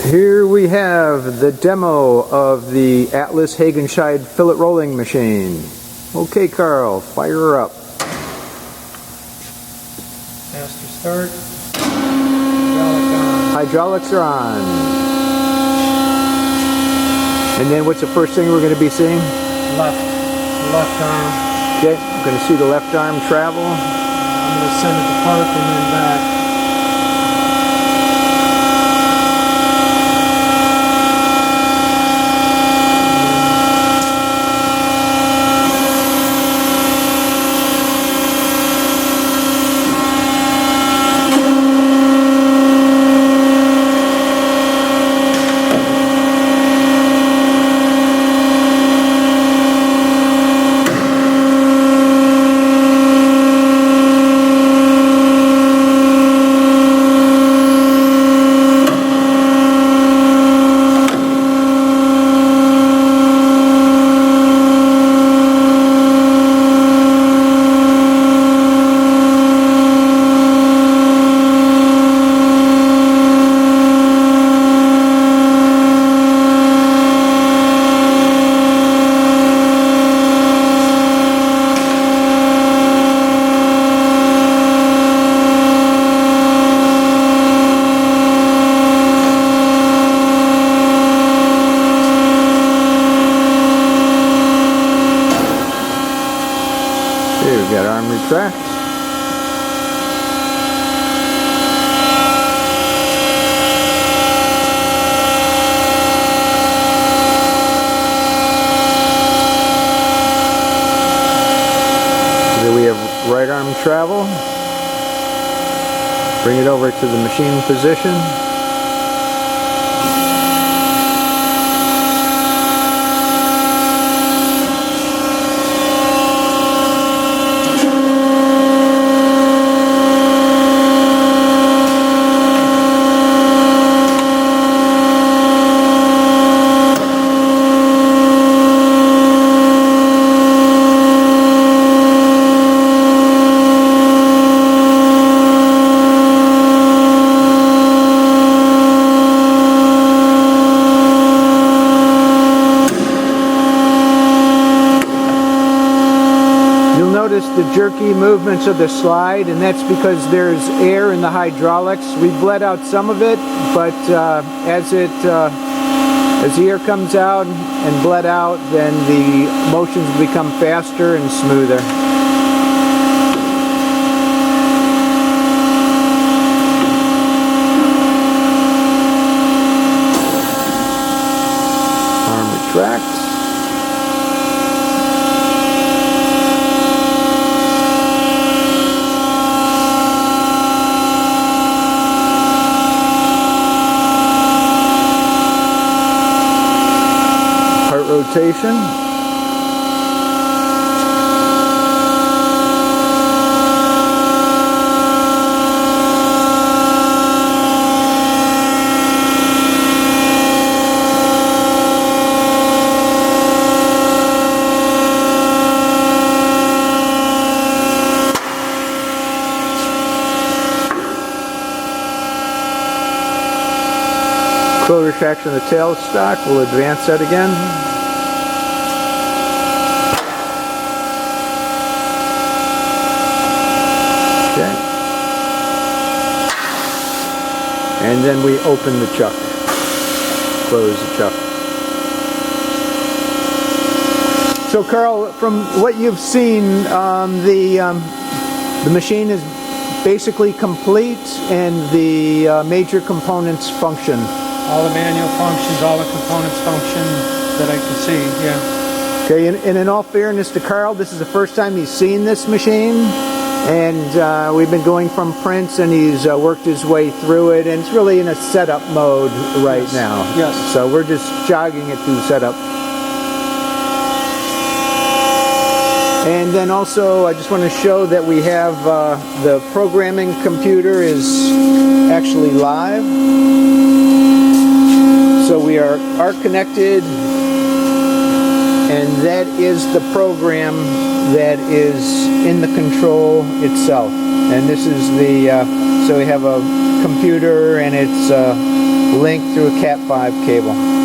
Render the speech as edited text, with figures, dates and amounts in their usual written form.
Here we have the demo of the Atlas Hegenscheidt fillet rolling machine. Okay, Carl, fire her up. Master start. Hydraulic on. Hydraulics are on. And then what's the first thing we're going to be seeing? Left arm. Okay, we're going to see the left arm travel. I'm going to send it to park and then back. Okay, we've got arm retract. Here we have right arm travel. Bring it over to the machine position. Notice the jerky movements of the slide, and that's because there's air in the hydraulics. We bled out some of it, but as the air comes out and bled out, then the motions become faster and smoother. Arm retract. Rotation. Coil retraction of the tailstock. We'll advance that again. And then we open the chuck, close the chuck. So Carl, from what you've seen, the machine is basically complete and the major components function. All the manual functions, all the components function that I can see, yeah. Okay, and in all fairness to Carl, this is the first time he's seen this machine. And we've been going from prints, and he's worked his way through it, and it's really in a setup mode right now. Yes. So we're just jogging it through setup. And then also, I just want to show that we have the programming computer is actually live. So we are connected, and that is the program that is in the control itself. And this is the so we have a computer, and it's linked through a Cat 5 cable.